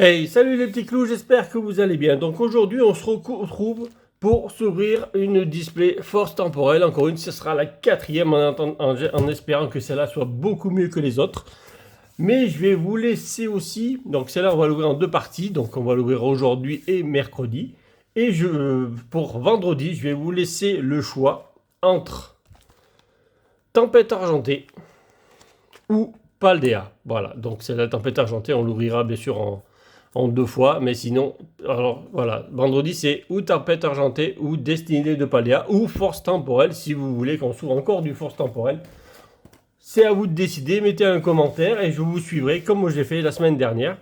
Hey, salut les petits clous, j'espère que vous allez bien. Donc aujourd'hui, on se retrouve pour s'ouvrir une display force temporelle. Encore une, ce sera la quatrième en espérant que celle-là soit beaucoup mieux que les autres. Mais je vais vous laisser aussi, donc celle-là, on va l'ouvrir en deux parties. Donc on va l'ouvrir aujourd'hui et mercredi. Et pour vendredi, je vais vous laisser le choix entre Tempête Argentée ou Paldea. Voilà, donc c'est la Tempête Argentée, on l'ouvrira bien sûr en deux fois, mais sinon, alors voilà, vendredi c'est ou Tempête Argentée ou Destinée de Paldea ou Force Temporelle si vous voulez qu'on s'ouvre encore du Force Temporelle. C'est à vous de décider, mettez un commentaire et je vous suivrai comme j'ai fait la semaine dernière.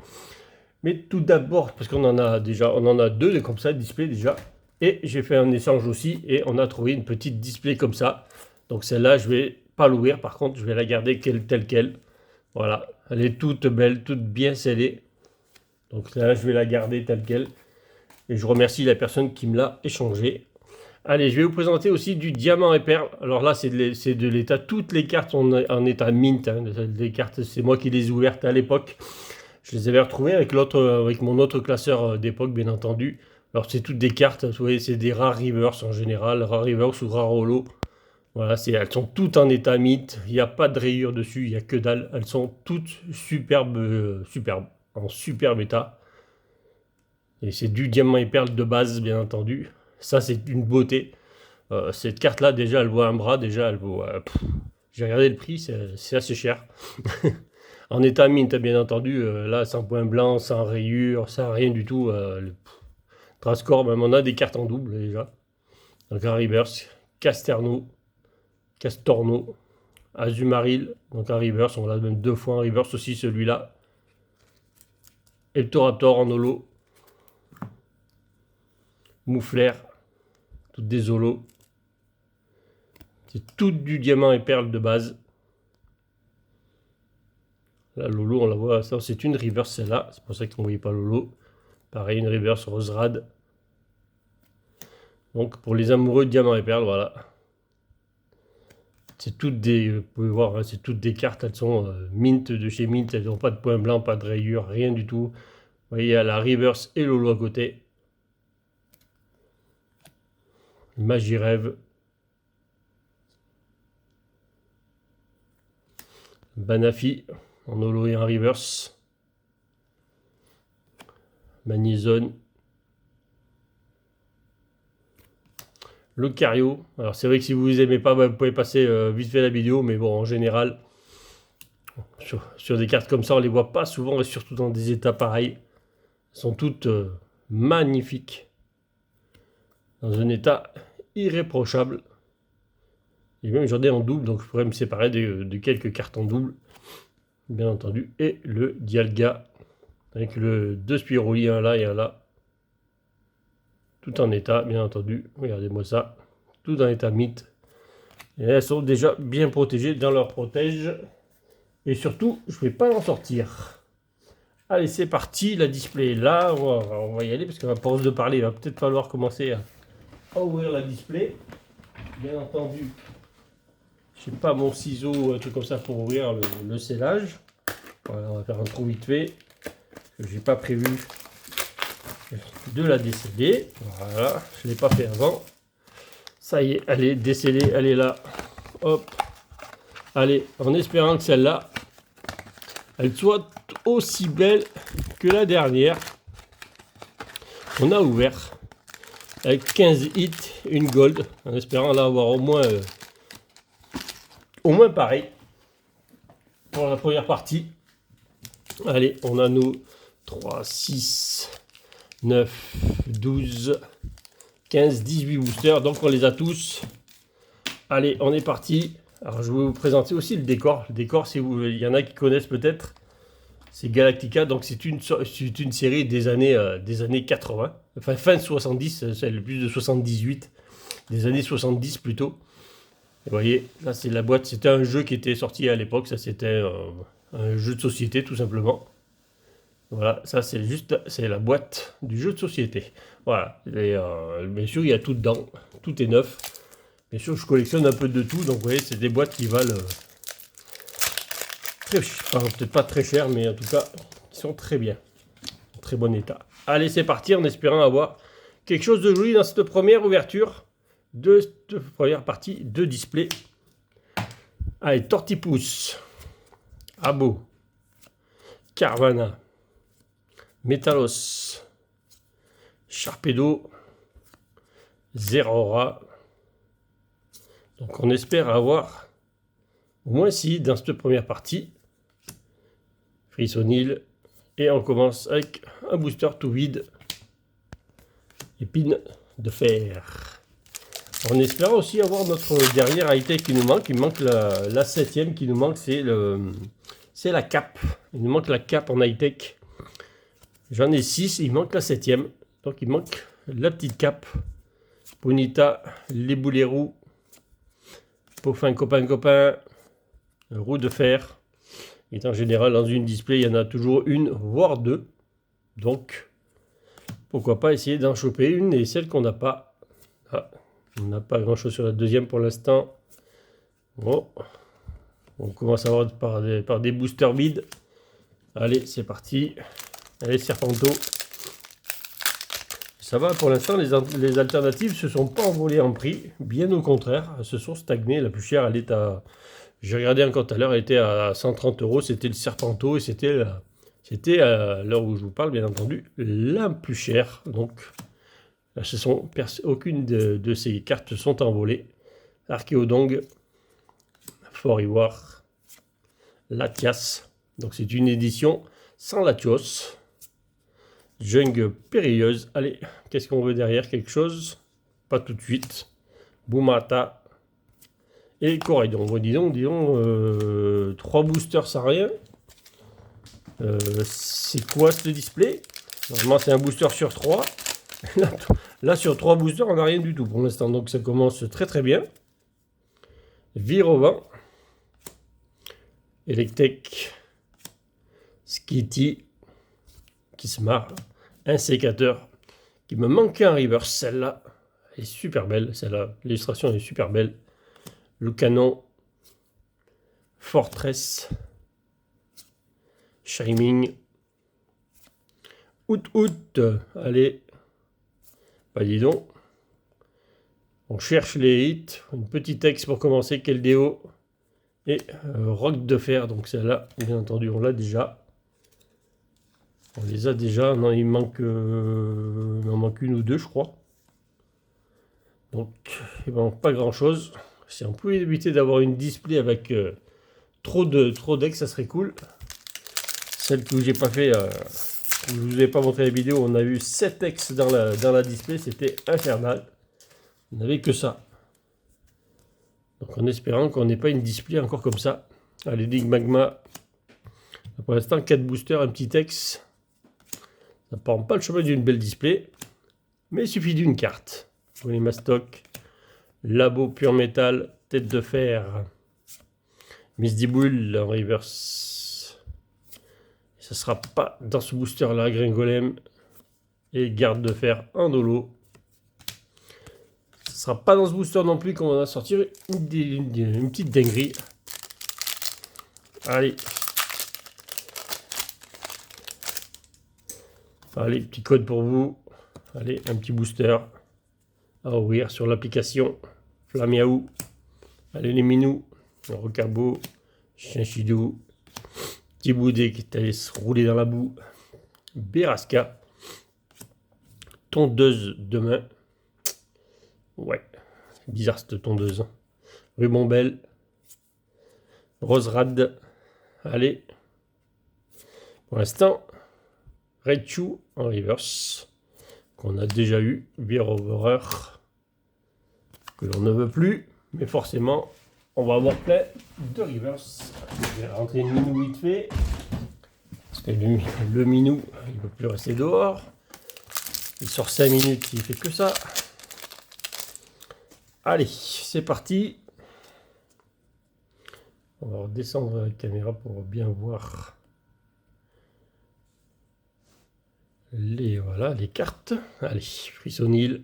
Mais tout d'abord, parce qu'on en a déjà, on en a deux comme ça, display déjà, et j'ai fait un échange aussi et on a trouvé une petite display comme ça. Donc celle-là, je vais pas l'ouvrir, par contre, je vais la garder telle qu'elle. Voilà, elle est toute belle, toute bien scellée. Donc là, je vais la garder telle qu'elle. Et je remercie la personne qui me l'a échangé. Allez, je vais vous présenter aussi du diamant et perle. Alors là, c'est de l'état. Toutes les cartes sont en état mint. Hein. Les cartes, c'est moi qui les ai ouvertes à l'époque. Je les avais retrouvées avec mon autre classeur d'époque, bien entendu. Alors c'est toutes des cartes, vous voyez, c'est des rares reverse en général, rares reverse ou rares holo. Voilà, elles sont toutes en état mint. Il n'y a pas de rayures dessus, il n'y a que dalle. Elles sont toutes superbes, en superbe état. Et c'est du diamant et perle de base, bien entendu. Ça, c'est une beauté. Cette carte-là, déjà, elle vaut un bras. Déjà, elle vaut... j'ai regardé le prix, c'est assez cher. En état mint, bien entendu. Là, sans point blanc, sans rayures, sans rien du tout. Trascore, même on a des cartes en double, déjà. Donc, en reverse, Castorno, Azumaril, donc en reverse. On l'a même deux fois en reverse aussi, celui-là. Eltoraptor en holo. Mouflair, toutes des holos. C'est tout du diamant et perle de base. Là, l'holo, on la voit, ça c'est une reverse celle-là, c'est pour ça qu'on ne voyait pas l'holo. Pareil, une reverse rose rad. Donc pour les amoureux de diamant et perle, voilà. C'est toutes des, vous pouvez voir, hein, c'est toutes des cartes, elles sont mint de chez mint, elles n'ont pas de point blanc, pas de rayures, rien du tout. Vous voyez, il y a la reverse et l'holo à côté. Magie rêve. Banafi en holo et en reverse. Manizone. Lucario. Alors c'est vrai que si vous aimez pas, vous pouvez passer vite fait la vidéo, mais bon, en général, sur des cartes comme ça, on les voit pas souvent, et surtout dans des états pareils. Elles sont toutes magnifiques. Dans un état irréprochable. Et même j'en ai en double, donc je pourrais me séparer de quelques cartes en double, bien entendu. Et le Dialga, avec le 2 Spiroli, un là et un là. Tout en état, bien entendu. Regardez-moi ça. Tout en état mint. Et elles sont déjà bien protégées dans leur protège. Et surtout, je ne vais pas en sortir. Allez, c'est parti. La display est là. On va y aller parce qu'à force de parler, il va peut-être falloir commencer à ouvrir la display. Bien entendu, je n'ai pas mon ciseau ou un truc comme ça pour ouvrir le scellage. Voilà, on va faire un trou vite fait. Je n'ai pas prévu de la déceler. Voilà, je ne l'ai pas fait avant. Ça y est, elle est décellée, elle est là. Hop. Allez, en espérant que celle-là, elle soit aussi belle que la dernière. On a ouvert avec 15 hits, une gold, en espérant là avoir au moins pareil pour la première partie. Allez, on a nos 3, 6, 9, 12, 15, 18 boosters, donc on les a tous. Allez, on est parti. Alors je vais vous présenter aussi le décor. Le décor, il y en a qui connaissent peut-être, c'est Galactica, donc c'est une série des années 80, enfin fin de 70, c'est le plus de 78, des années 70 plutôt. Et vous voyez, là c'est la boîte, c'était un jeu qui était sorti à l'époque, ça c'était un jeu de société tout simplement. Voilà, ça c'est la boîte du jeu de société. Voilà, et, bien sûr il y a tout dedans, tout est neuf. Bien sûr je collectionne un peu de tout, donc vous voyez c'est des boîtes qui valent peut-être pas très cher, mais en tout cas qui sont très bien. très bon état. Allez, c'est parti en espérant avoir quelque chose de joli dans cette première ouverture de cette première partie de display. Allez, Tortipousse, Abo, Carvana, Metalos, Sharpedo, Zerora. Donc on espère avoir au moins 6 dans cette première partie. Frissonil. Et on commence avec un booster tout vide. Épine de fer. En espérant aussi avoir notre dernière high-tech qui nous manque. Il manque la 7e qui nous manque, c'est la cape. Il nous manque la cape en high-tech. J'en ai 6, il manque la 7e. Donc il manque la petite cape. Bonita, les boulets roux. Peaufin copain, roue de fer. Et en général, dans une display, il y en a toujours une, voire deux. Donc, pourquoi pas essayer d'en choper une et celle qu'on n'a pas. Ah, on n'a pas grand chose sur la deuxième pour l'instant. Bon, on commence à voir par des boosters vides. Allez, c'est parti. Allez, Serpento. Ça va, pour l'instant, les alternatives ne se sont pas envolées en prix. Bien au contraire, elles se sont stagnées. La plus chère, elle est à... J'ai regardé encore tout à l'heure, elle était à 130 €. C'était le Serpento et c'était à l'heure où je vous parle, bien entendu, la plus chère. Donc, aucune de ces cartes sont envolées. Archéodong, Foriwar, Latias. Donc, c'est une édition sans Latios. Jungle périlleuse. Allez, qu'est-ce qu'on veut derrière? Quelque chose? Pas tout de suite. Boumata. Et Coraidon. Bon, disons, 3 boosters sans rien. C'est quoi ce display? Normalement, c'est un booster sur 3. Là, sur 3 boosters, on n'a rien du tout pour l'instant. Donc, ça commence très très bien. Virovent. Electek. Skitty. Qui se marre. Un sécateur qui me manquait en reverse. Celle-là est super belle. Celle-là, l'illustration est super belle. Le canon. Fortress. Shining. Out. Allez. Bah dis donc. On cherche les hits. Une petite ex pour commencer. Keldeo. Et Roc de fer. Donc celle-là, bien entendu, on l'a déjà. On les a déjà. Non, il en manque une ou deux, je crois. Donc, il ne manque pas grand-chose. Si on pouvait éviter d'avoir une display avec trop decks, ça serait cool. Celle que j'ai pas fait, je ne vous ai pas montré la vidéo, on a eu 7 ex dans la display, c'était infernal. On n'avait que ça. Donc en espérant qu'on n'ait pas une display encore comme ça. Allez, Dig Magma. Pour l'instant, 4 boosters, un petit ex. Ça ne prend pas le chemin d'une belle display. Mais il suffit d'une carte. Mastoc. Labo pur métal. Tête de fer. Misty Bull en reverse. Ça ne sera pas dans ce booster là. Gringolem. Et garde de fer en holo. Ça ne sera pas dans ce booster non plus qu'on va sortir une petite dinguerie. Allez. Allez, petit code pour vous. Allez, un petit booster à ouvrir sur l'application Flamiaou. Allez, les minous. Rocabo, Chinchidou, petit boudé qui est allé se rouler dans la boue. Berasca. Tondeuse de main. Ouais, bizarre cette tondeuse. Rubombelle. Roserad. Allez. Pour l'instant, Raichu en reverse. Qu'on a déjà eu. Beerover. Que l'on ne veut plus. Mais forcément, on va avoir plein de reverse. Je vais rentrer une minou vite fait. Parce que le minou, il ne peut plus rester dehors. Il sort 5 minutes, il fait que ça. Allez, c'est parti. On va redescendre la caméra pour bien voir les cartes. Allez, Frissonil.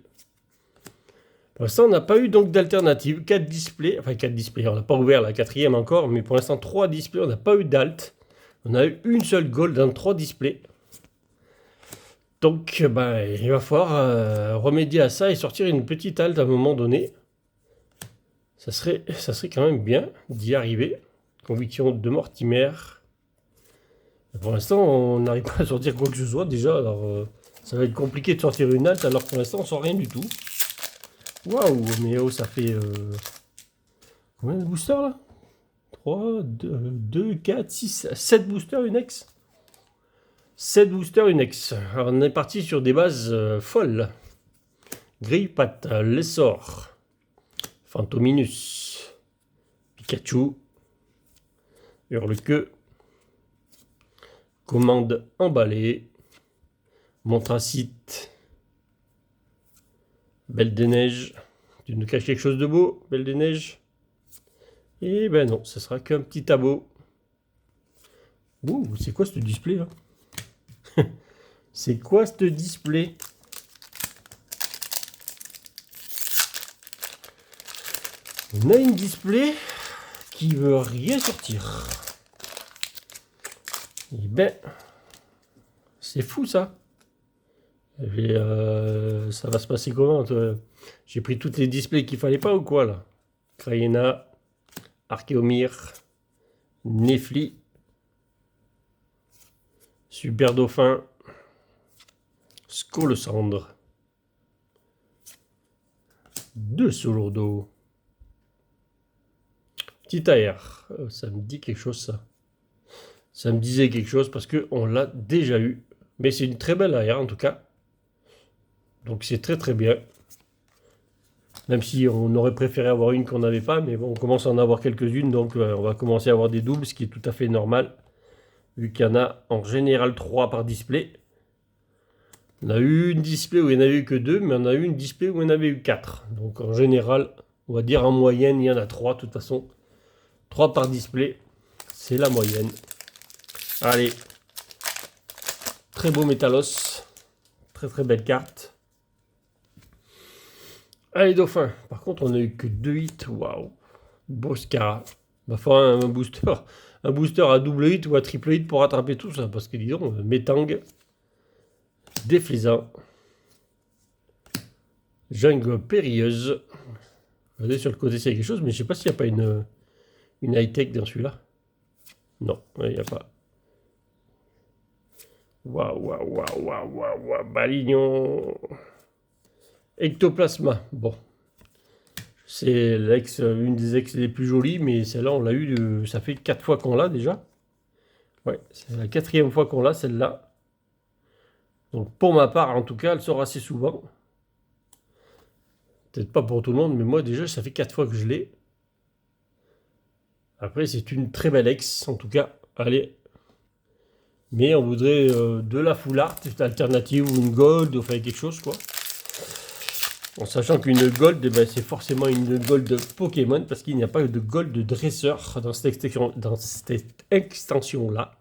Pour l'instant, on n'a pas eu donc d'alternative. 4 displays. Enfin, 4 displays. On n'a pas ouvert la 4e encore. Mais pour l'instant, 3 displays. On n'a pas eu d'alt. On a eu une seule gold dans 3 displays. Donc, ben, il va falloir remédier à ça et sortir une petite halte à un moment donné. Ça serait quand même bien d'y arriver. Conviction de Mortimer. Pour l'instant, on n'arrive pas à sortir quoi que ce soit déjà. Alors, ça va être compliqué de sortir une halte alors pour l'instant, on sort rien du tout. Waouh, mais oh, ça fait combien de boosters là? 3, 2, 4, 6, 7 boosters Unex. 7 boosters Unex. Alors, on est parti sur des bases folles. Grille-patte, l'essor, Fantominus, Pikachu, Hurle-queue, commande emballée, Montracite, Belle des Neiges. Tu nous caches quelque chose de beau, Belle des Neiges? Et ben non, ce sera qu'un petit tableau. Ouh, c'est quoi ce display là? C'est quoi ce display? On a une display qui veut rien sortir. Et ben, c'est fou ça. Et ça va se passer comment? J'ai pris toutes les displays qu'il fallait pas ou quoi là? Crayena, Archéomir, Nefli, Super Dauphin, Scolosandre, 2 Solourdo, Petit AR, ça me dit quelque chose ça. Ça me disait quelque chose parce qu'on l'a déjà eu. Mais c'est une très belle AR en tout cas. Donc c'est très très bien. Même si on aurait préféré avoir une qu'on n'avait pas. Mais bon, on commence à en avoir quelques-unes. Donc on va commencer à avoir des doubles, ce qui est tout à fait normal. Vu qu'il y en a en général 3 par display. On a eu une display où il n'y en avait eu que 2. Mais on a eu une display où il y en avait eu 4. Donc en général, on va dire en moyenne, il y en a 3 de toute façon. 3 par display, c'est la moyenne. Allez, très beau Métalos, très très belle carte. Allez Dauphin, par contre on n'a eu que 2 hits, waouh. Boscara, il va falloir un booster à double hit ou à triple hit pour rattraper tout ça, parce que disons, Métang, Déflisant, Jungle Périlleuse. Regardez sur le côté s'il y a quelque chose, mais je ne sais pas s'il n'y a pas une high-tech dans celui-là. Non, il n'y a pas. Waouh, waouh, waouh, waouh, waouh, waouh, Balignon. Ectoplasma, bon. C'est une des ex les plus jolies, mais celle-là, on l'a eu, ça fait 4 fois qu'on l'a déjà. Ouais, c'est la 4e fois qu'on l'a, celle-là. Donc, pour ma part, en tout cas, elle sort assez souvent. Peut-être pas pour tout le monde, mais moi, déjà, ça fait 4 fois que je l'ai. Après, c'est une très belle ex, en tout cas. Allez. Mais on voudrait de la full art, une alternative ou une gold, enfin quelque chose, quoi. En sachant qu'une gold, eh ben, c'est forcément une gold Pokémon, parce qu'il n'y a pas de gold de dresseur dans cette extension-là.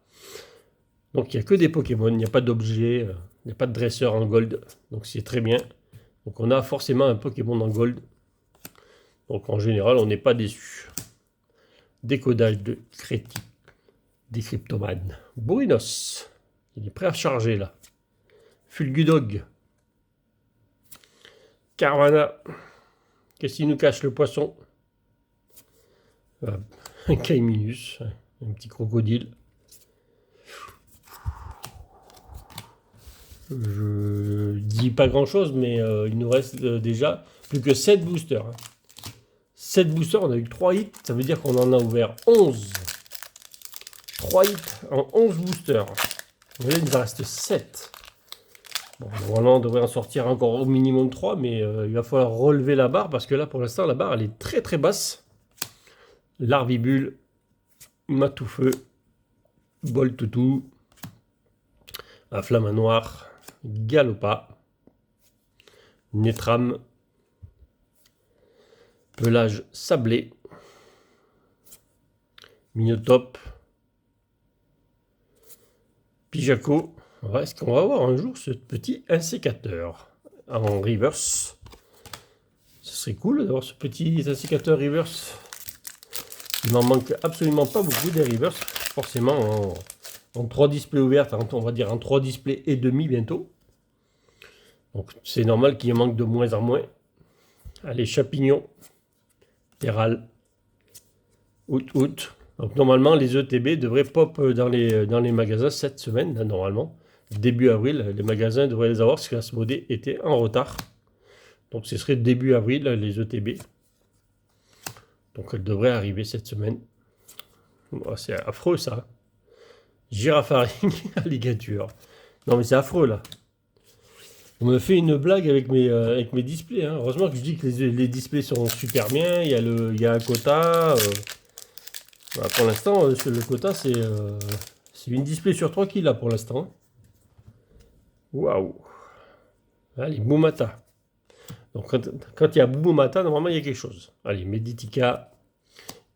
Donc il n'y a que des Pokémon, il n'y a pas d'objet, il n'y a pas de dresseur en gold. Donc c'est très bien. Donc on a forcément un Pokémon en gold. Donc en général, on n'est pas déçu. Décodage de critique des Cryptoman. Bourinos, il est prêt à charger là. Fulgudog. Carvana. Qu'est-ce qu'il nous cache le poisson? Un Caiminus, un petit crocodile. Je dis pas grand chose, mais il nous reste déjà plus que 7 boosters. 7 boosters, on a eu 3 hits, ça veut dire qu'on en a ouvert 11. 3 hits en 11 boosters. Vous voyez, il nous en reste 7. Bon, normalement, on devrait en sortir encore au minimum 3, mais il va falloir relever la barre, parce que là, pour l'instant, la barre, elle est très très basse. Larvibule, Matoufeu, Boltoutou, Flamanoir, Galopa, Netram, Pelage sablé, Minotape, Pijaco. Est-ce qu'on va avoir un jour ce petit insécateur en reverse? Ce serait cool d'avoir ce petit insécateur reverse. Il m'en manque absolument pas beaucoup des reverse. Forcément en 3 displays ouvertes, on va dire en 3 displays et demi bientôt. Donc c'est normal qu'il en manque de moins en moins. Allez, champignons, terral, août. Donc normalement les ETB devraient pop dans les magasins cette semaine, là, normalement. Début avril, les magasins devraient les avoir parce que Asmodée était en retard. Donc ce serait début avril les ETB. Donc elles devraient arriver cette semaine. Oh, c'est affreux ça. Giraffaring, alligator. Non mais c'est affreux là. On me fait une blague avec mes displays. Hein. Heureusement que je dis que les displays sont super bien. Il y a un quota. Voilà, pour l'instant, le quota, c'est une display sur 3 qu'il a pour l'instant. Waouh. Allez, Boumata. Donc quand il y a Boumata, normalement il y a quelque chose. Allez, Meditica,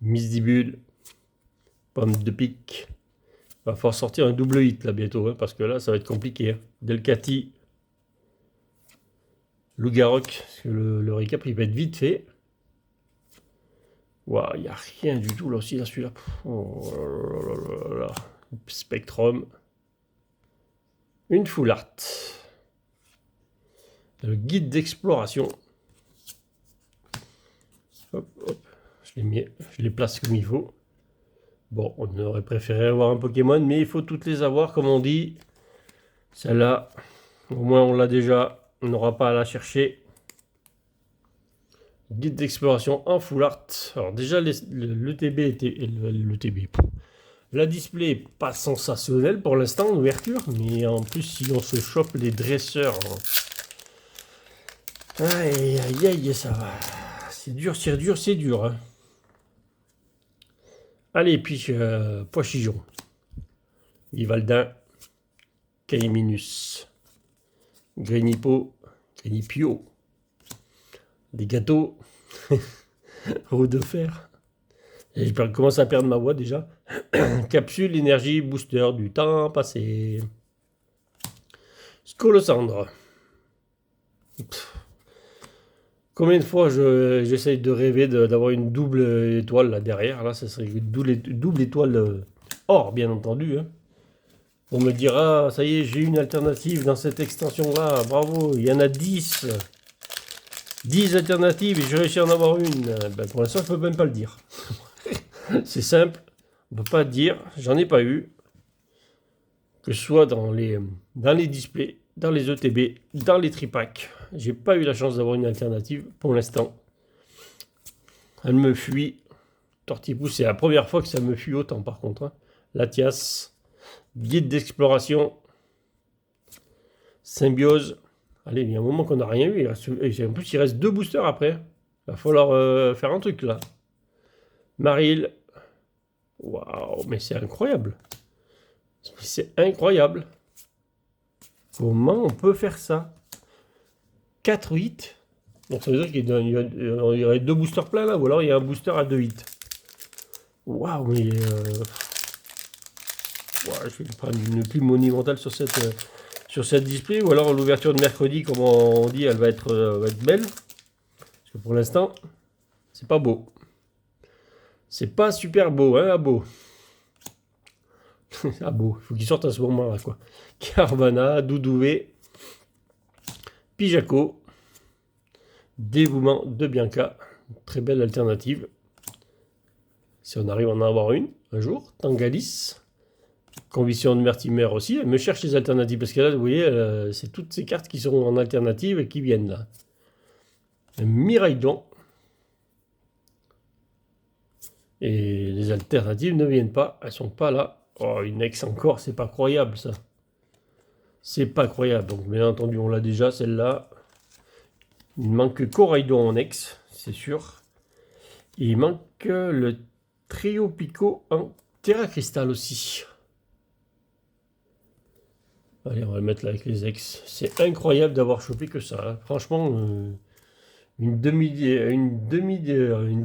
Misdibule, Pomme de pique. Il va falloir sortir un double hit là bientôt, hein, parce que là ça va être compliqué. Hein. Delcati, Lougaroc, parce que le récap il va être vite fait. Waouh, il n'y a rien du tout là aussi, là celui-là. Oh là là là. Spectrum. Une full art. Le guide d'exploration. Hop, hop. Je les place comme il faut. Bon, on aurait préféré avoir un Pokémon, mais il faut toutes les avoir, comme on dit. Celle-là, au moins on l'a déjà. On n'aura pas à la chercher. Guide d'exploration en full art. Alors déjà, le TB était... Le TB... La display n'est pas sensationnelle pour l'instant en ouverture, mais en plus si on se chope les dresseurs... Aïe aïe aïe, ça va. C'est dur, c'est dur, c'est dur. Hein. Allez, puis Pois-Chijon. Vivaldin. Caiminus. Grenipo. Grenipio. Des gâteaux. Roue de fer. Et je commence à perdre ma voix déjà. Capsule énergie booster du temps passé. Scolosandre. Combien de fois j'essaye de rêver d'avoir une double étoile là derrière. Là, ça serait une double étoile or, bien entendu. Hein. On me dira, ça y est, j'ai une alternative dans cette extension-là. Bravo, il y en a 10. 10 alternatives et j'ai réussi à en avoir une. Ben, pour l'instant, je ne peux même pas le dire. C'est simple. On ne peut pas dire, j'en ai pas eu. Que ce soit dans les displays, dans les ETB, dans les tripacks. J'ai pas eu la chance d'avoir une alternative pour l'instant. Elle me fuit. Tortipousse, c'est la première fois que ça me fuit autant par contre. Hein. Latias, guide d'exploration, Symbiose. Allez, il y a un moment qu'on n'a rien eu. En plus, il reste 2 boosters après. Il va falloir faire un truc là. Maril. Waouh, mais c'est incroyable. C'est incroyable. Comment on peut faire ça? 4 hits. Donc ça veut dire qu'il y aurait 2 boosters pleins là, ou alors il y a un booster à 2 hits. Waouh, mais je vais prendre une plus monumentale sur cette display, ou alors l'ouverture de mercredi, comme on dit, elle va être belle. Parce que pour l'instant, c'est pas beau. C'est pas super beau, hein, beau. Ah beau, il faut qu'il sorte à ce moment-là, quoi. Carvana, Doudouvé, Pijaco, Dévouement de Bianca, très belle alternative. Si on arrive à en avoir une, un jour. Tangalis, Conviction de Mertimer aussi, elle me cherche les alternatives, parce que là, vous voyez, c'est toutes ces cartes qui sont en alternative et qui viennent là. Miraidon. Et les alternatives ne viennent pas, elles sont pas là. Oh, une ex encore, c'est pas croyable ça. C'est pas croyable. Donc bien entendu, on l'a déjà celle-là. Il manque que Coraidon en ex, c'est sûr. Et il manque le Trio Pico en Terra Cristal aussi. Allez, on va le mettre là avec les ex. C'est incroyable d'avoir chopé que ça. Hein. Franchement, une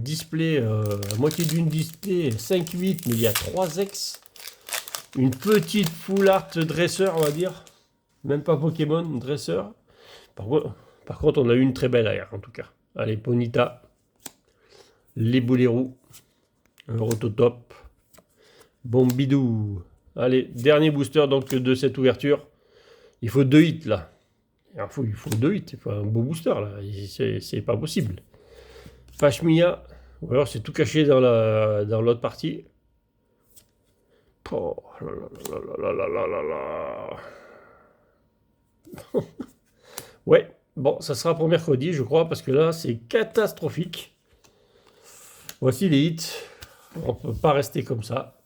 display, à moitié d'une display, 5-8, mais il y a 3 ex. Une petite full art dresseur, on va dire. Même pas Pokémon, dresseur. Par contre, on a eu une très belle air, en tout cas. Allez, Ponyta. Les Boulérous. Un Rototop. Bombidou. Allez, dernier booster donc de cette ouverture. Il faut 2 hits, là. Il faut 2 hits, il faut un beau booster là, c'est pas possible. Pashmia, ou alors c'est tout caché dans l'autre partie. Oh là là là là là là là. Ouais, bon, ça sera pour mercredi, je crois, parce que là, c'est catastrophique. Voici les hits. On ne peut pas rester comme ça.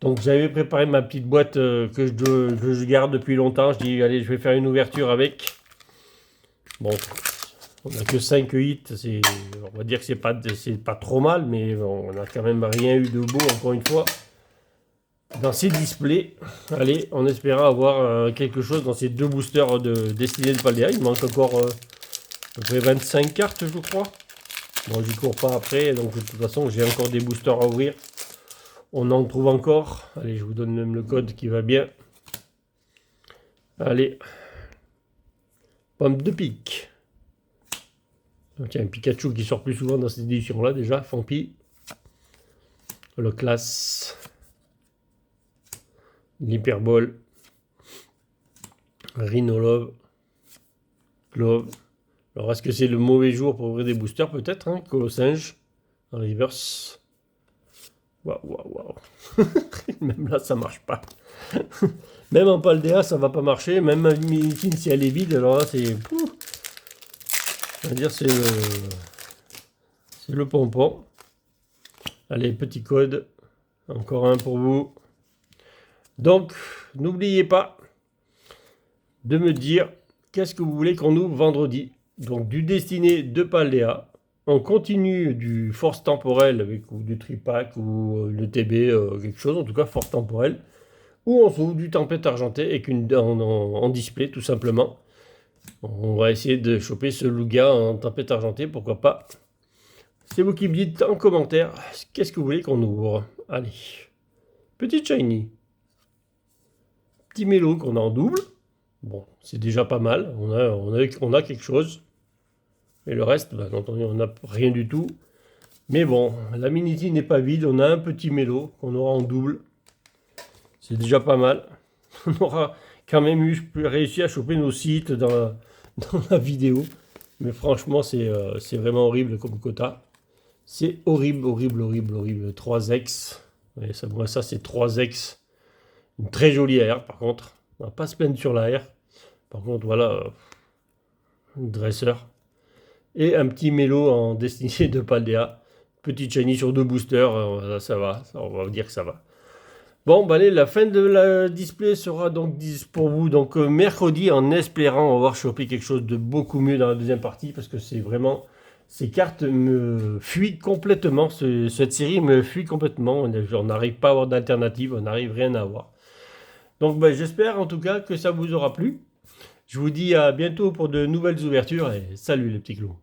Donc, j'avais préparé ma petite boîte que je garde depuis longtemps. Je dis, allez, je vais faire une ouverture avec. Bon, on n'a que 5 hits. On va dire que c'est pas trop mal, mais bon, on n'a quand même rien eu de beau, encore une fois. Dans ces displays, allez, en espérant avoir quelque chose dans ces 2 boosters destinés de Paldea. Il manque encore à peu près 25 cartes, je crois. Bon, j'y cours pas après, donc de toute façon, j'ai encore des boosters à ouvrir. On en trouve encore. Allez, je vous donne même le code qui va bien. Allez. Pomme de pique. Donc, il y a un Pikachu qui sort plus souvent dans cette édition-là, déjà. Fampi. Le classe. L'hyperbole, Rhinolove, Glove. Alors, est-ce que c'est le mauvais jour pour ouvrir des boosters, peut-être, hein? Colossinge, en reverse. Waouh, waouh, waouh. Même là, ça marche pas. Même en Paldea, ça va pas marcher. Même ma Minitine, si elle est vide, alors là, c'est... On va dire, c'est le pompon. Allez, petit code. Encore un pour vous. Donc, n'oubliez pas de me dire qu'est-ce que vous voulez qu'on ouvre vendredi. Donc, du destiné de Paldea. On continue du force temporelle avec ou du tripack ou le TB, quelque chose, en tout cas force temporelle. Ou on s'ouvre du tempête argentée avec en display, tout simplement. On va essayer de choper ce Lugia en tempête argentée, pourquoi pas. C'est vous qui me dites en commentaire qu'est-ce que vous voulez qu'on ouvre. Allez, petit shiny. Petit mélo qu'on a en double. Bon, c'est déjà pas mal. On a quelque chose. Et le reste, bien entendu, on n'a rien du tout. Mais bon, la Minity n'est pas vide. On a un petit mélo qu'on aura en double. C'est déjà pas mal. On aura quand même réussi à choper nos sites dans la vidéo. Mais franchement, c'est vraiment horrible comme quota. C'est horrible, horrible, horrible, horrible. 3x. Ouais, ça c'est 3x. Une très jolie AR par contre. On va pas se plaindre sur la R. Par contre, voilà. Un dresseur. Et un petit mélo en destiné de Paldea. Petit shiny sur 2 boosters. Ça va. On va dire que ça va. Bon, bah allez, la fin de la display sera donc pour vous. Donc mercredi, en espérant avoir chopé quelque chose de beaucoup mieux dans la deuxième partie. Parce que c'est vraiment... Ces cartes me fuient complètement. Cette série me fuit complètement. On n'arrive pas à avoir d'alternative. On n'arrive rien à avoir. Donc j'espère en tout cas que ça vous aura plu. Je vous dis à bientôt pour de nouvelles ouvertures et salut les petits clous.